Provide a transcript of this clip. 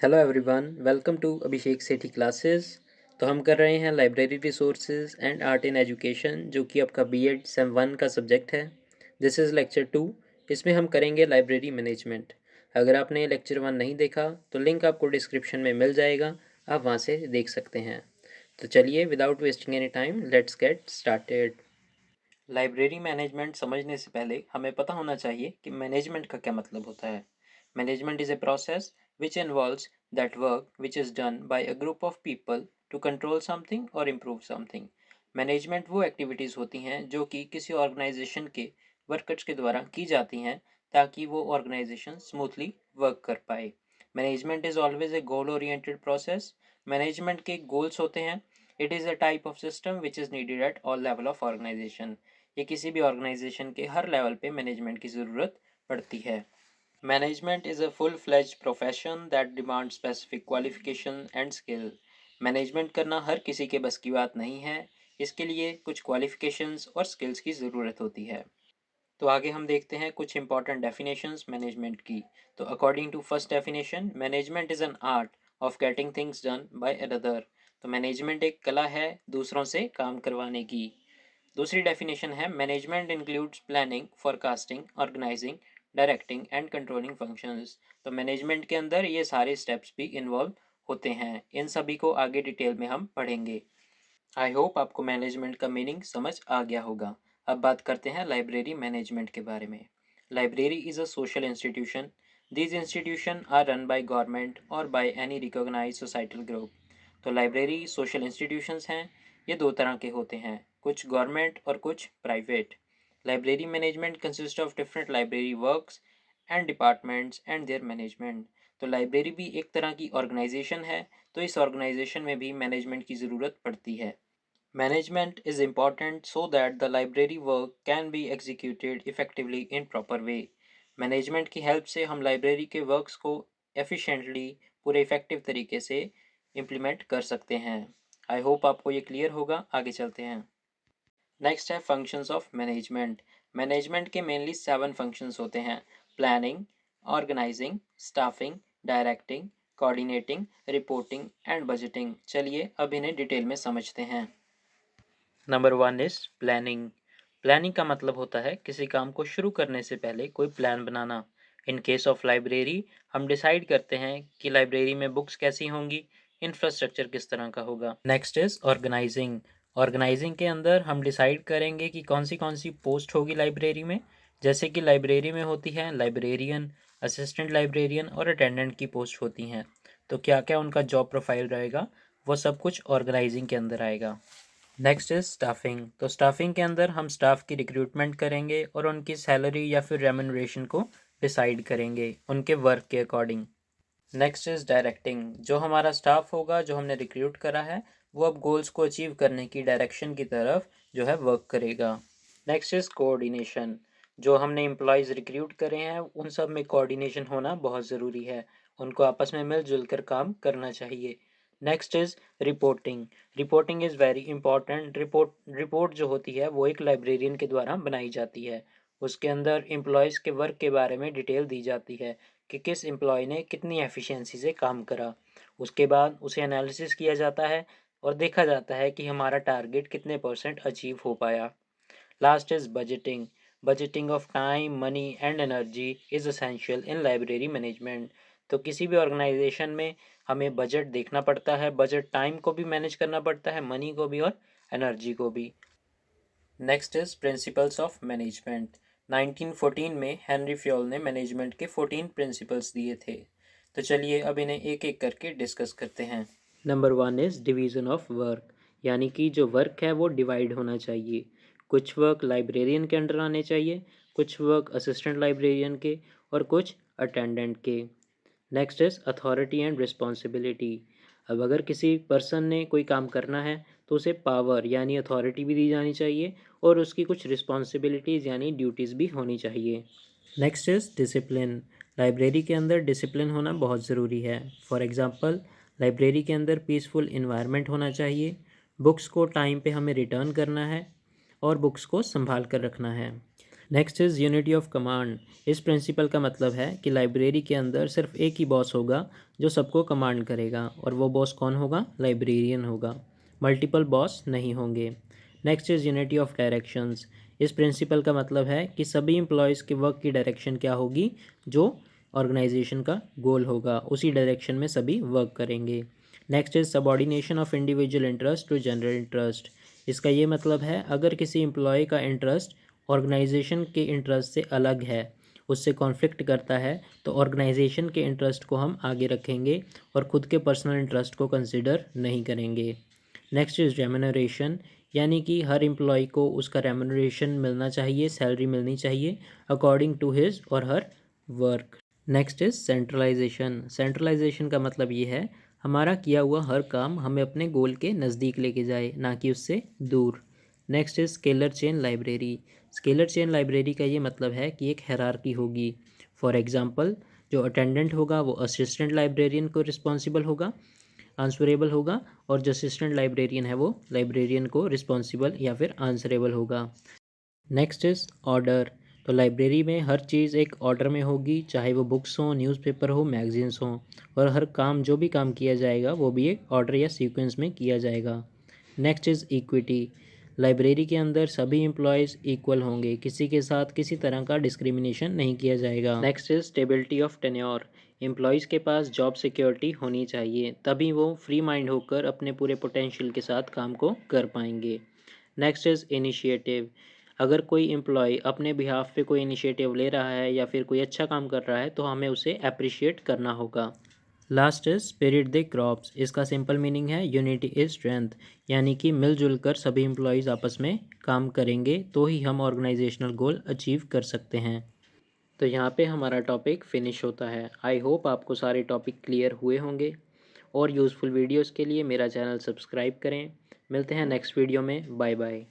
Hello everyone, welcome to Abhishek Sethi classes. तो हम कर रहे हैं library resources and art in education, जो कि आपका बीएड सेम 1 का सब्जेक्ट है। This is lecture 2। इसमें हम करेंगे लाइब्रेरी मैनेजमेंट। अगर आपने लेक्चर 1 नहीं देखा तो लिंक आपको डिस्क्रिप्शन में मिल जाएगा, आप वहाँ से देख सकते हैं। तो चलिए, without wasting any time, let's get started. Library management समझने से पहले हमें पता होना चाहिए कि मैनेजमेंट का क्या मतलब होता है। Management is a process which involves that work which is done by a group of people to control something or improve something. Management वो एक्टिविटीज़ होती हैं जो कि किसी ऑर्गेनाइजेशन के वर्कर्स के द्वारा की जाती हैं ताकि वो ऑर्गेनाइजेशन स्मूथली वर्क कर पाए। Management is always a goal oriented process. Management के गोल्स होते हैं। It is a type of system which is needed at all level of organisation. ये किसी भी ऑर्गेनाइजेशन के हर लेवल पे मैनेजमेंट की ज़रूरत पड़ती है। Management is a full-fledged profession that demands specific qualification and skill. Management करना हर किसी के बस की बात नहीं है। इसके लिए कुछ क्वालिफिकेशंस और स्किल्स की ज़रूरत होती है। तो आगे हम देखते हैं कुछ इंपॉर्टेंट डेफिनेशंस मैनेजमेंट की। तो according to first definition, management is an art of getting things done by another. तो मैनेजमेंट एक कला है दूसरों से काम करवाने की। दूसरी डेफिनेशन है, management includes planning, forecasting, organising, directing and controlling functions. तो मैनेजमेंट के अंदर ये सारे स्टेप्स भी इन्वॉल्व होते हैं। इन सभी को आगे डिटेल में हम पढ़ेंगे। आई होप आपको मैनेजमेंट का मीनिंग समझ आ गया होगा। अब बात करते हैं लाइब्रेरी मैनेजमेंट के बारे में। Library is a social institution. These institution are run by government और by any recognised societal group. तो लाइब्रेरी सोशल इंस्टीट्यूशंस हैं। ये दो तरह के होते हैं, कुछ गवर्नमेंट और कुछ private. Library management consist of different library works and departments and there management. तो लाइब्रेरी भी एक तरह की ऑर्गेनाइजेशन है, तो इस ऑर्गेनाइजेशन में भी मैनेजमेंट की ज़रूरत पड़ती है। Management is important so that the library work can be executed effectively in proper way. Management की हेल्प से हम लाइब्रेरी के वर्क्स को एफिशिएंटली, पूरे इफेक्टिव तरीके से इम्प्लीमेंट कर सकते हैं। आई होप आपको ये क्लियर होगा। आगे चलते हैं। नेक्स्ट है फंक्शंस ऑफ मैनेजमेंट। मैनेजमेंट के मेनली 7 फंक्शंस होते हैं: planning, organising, staffing, directing, coordinating, reporting and budgeting. चलिए अब इन्हें डिटेल में समझते हैं। Number 1 is planning. प्लानिंग का मतलब होता है किसी काम को शुरू करने से पहले कोई plan banana. In case of library हम डिसाइड करते हैं कि लाइब्रेरी में बुक्स कैसी होंगी, इंफ्रास्ट्रक्चर किस तरह का होगा। Next is organising. ऑर्गेनाइजिंग के अंदर हम डिसाइड करेंगे कि कौन सी पोस्ट होगी लाइब्रेरी में। जैसे कि लाइब्रेरी में होती है लाइब्रेरियन, असिस्टेंट लाइब्रेरियन और अटेंडेंट की पोस्ट होती हैं। तो क्या क्या उनका जॉब प्रोफाइल रहेगा, वो सब कुछ ऑर्गेनाइजिंग के अंदर आएगा। Next is staffing. तो स्टाफिंग के अंदर हम स्टाफ की रिक्रूटमेंट करेंगे और उनकी सैलरी या फिर रेम्यूनरेशन को डिसाइड करेंगे उनके वर्क के अकॉर्डिंग। Next is directing. जो हमारा स्टाफ होगा, जो हमने रिक्रूट करा है, वो अब गोल्स को अचीव करने की डायरेक्शन की तरफ जो है वर्क करेगा। Next is coordination. जो हमने एम्प्लॉयज़ रिक्रूट करे हैं उन सब में कोऑर्डिनेशन होना बहुत ज़रूरी है। उनको आपस में मिलजुल कर काम करना चाहिए। Next is reporting. Reporting is very important. Report जो होती है वो एक लाइब्रेरियन के द्वारा बनाई जाती है। उसके अंदर एम्प्लॉयज़ के वर्क के बारे में डिटेल दी जाती है कि किस एम्प्लॉय ने कितनी एफिशिएंसी से काम करा। उसके बाद उसे एनालिसिस किया जाता है और देखा जाता है कि हमारा टारगेट कितने परसेंट अचीव हो पाया। Last is budgeting. Budgeting of time, money and energy is essential in library management. तो किसी भी ऑर्गेनाइजेशन में हमें बजट देखना पड़ता है। बजट टाइम को भी मैनेज करना पड़ता है, मनी को भी और एनर्जी को भी। Next is principles of management. 1914 में हेनरी फ्योल ने मैनेजमेंट के 14 प्रिंसिपल्स दिए थे। तो चलिए अब इन्हें एक एक करके डिस्कस करते हैं। Number 1 is division of work, यानी कि जो वर्क है वो डिवाइड होना चाहिए। कुछ वर्क लाइब्रेरियन के अंडर आने चाहिए, कुछ वर्क असिस्टेंट लाइब्रेरियन के और कुछ अटेंडेंट के। Next is authority and responsibility. अब अगर किसी पर्सन ने कोई काम करना है तो उसे पावर यानी अथॉरिटी भी दी जानी चाहिए और उसकी कुछ रिस्पॉन्सिबिलिटीज़ यानी ड्यूटीज़ भी होनी चाहिए। Next is discipline. लाइब्रेरी के अंदर डिसिप्लिन होना बहुत ज़रूरी है। फॉर एग्ज़ाम्पल, लाइब्रेरी के अंदर पीसफुल इन्वायरमेंट होना चाहिए, बुक्स को टाइम पे हमें रिटर्न करना है और बुक्स को संभाल कर रखना है। Next is unity of command. इस प्रिंसिपल का मतलब है कि लाइब्रेरी के अंदर सिर्फ एक ही बॉस होगा जो सबको कमांड करेगा, और वो बॉस कौन होगा? लाइब्रेरियन होगा। मल्टीपल बॉस नहीं होंगे। Next is unity of directions. इस प्रिंसिपल का मतलब है कि सभी एम्प्लॉयज़ के वर्क की डायरेक्शन क्या होगी? जो ऑर्गेनाइजेशन का गोल होगा उसी डायरेक्शन में सभी वर्क करेंगे। Next is subordination of individual interest to general interest. इसका ये मतलब है अगर किसी एम्प्लॉय का इंटरेस्ट ऑर्गेनाइजेशन के इंटरेस्ट से अलग है, उससे कॉन्फ्लिक्ट करता है, तो ऑर्गेनाइजेशन के इंटरेस्ट को हम आगे रखेंगे और ख़ुद के पर्सनल इंटरेस्ट को कंसिडर नहीं करेंगे। नेक्स्ट इज़ रेम्यूनरेशन, यानी कि हर एम्प्लॉय को उसका रेम्यूनरेशन मिलना चाहिए, सैलरी मिलनी चाहिए अकॉर्डिंग टू हिज और her work. Next is centralisation. Centralisation का मतलब ये है हमारा किया हुआ हर काम हमें अपने गोल के नज़दीक लेके जाए, ना कि उससे दूर। Next is scalar chain library. Scalar chain library का ये मतलब है कि एक हायरार्की होगी। फॉर एग्जांपल, जो अटेंडेंट होगा वो असिस्टेंट लाइब्रेरियन को रिस्पॉन्सिबल होगा, आंसरेबल होगा, और जो असिस्टेंट लाइब्रेरियन है वो लाइब्रेरियन को रिस्पॉन्सिबल या फिर आंसरेबल होगा। Next is order. तो लाइब्रेरी में हर चीज़ एक ऑर्डर में होगी, चाहे वो बुक्स हों, न्यूज़पेपर हो, मैगजीन्स हों, और हर काम जो भी काम किया जाएगा वो भी एक ऑर्डर या सीक्वेंस में किया जाएगा। Next is equity. लाइब्रेरी के अंदर सभी एम्प्लॉयज़ इक्वल होंगे, किसी के साथ किसी तरह का डिस्क्रिमिनेशन नहीं किया जाएगा। Next is stability of tenure. Employees के पास जॉब सिक्योरिटी होनी चाहिए, तभी वो फ्री माइंड होकर अपने पूरे पोटेंशियल के साथ काम को कर पाएंगे। Next is initiative. अगर कोई एम्प्लॉय अपने बिहाफ पे कोई इनिशिएटिव ले रहा है या फिर कोई अच्छा काम कर रहा है तो हमें उसे अप्रिशिएट करना होगा। Last is spirit the crops. इसका सिंपल मीनिंग है यूनिटी इज स्ट्रेंथ, यानी कि मिलजुल कर सभी एम्प्लॉयज़ आपस में काम करेंगे तो ही हम ऑर्गेनाइजेशनल गोल अचीव कर सकते हैं। तो यहाँ पे हमारा टॉपिक फिनिश होता है। आई होप आपको सारे टॉपिक क्लियर हुए होंगे, और यूज़फुल वीडियोज़ के लिए मेरा चैनल सब्सक्राइब करें। मिलते हैं नेक्स्ट वीडियो में। Bye bye.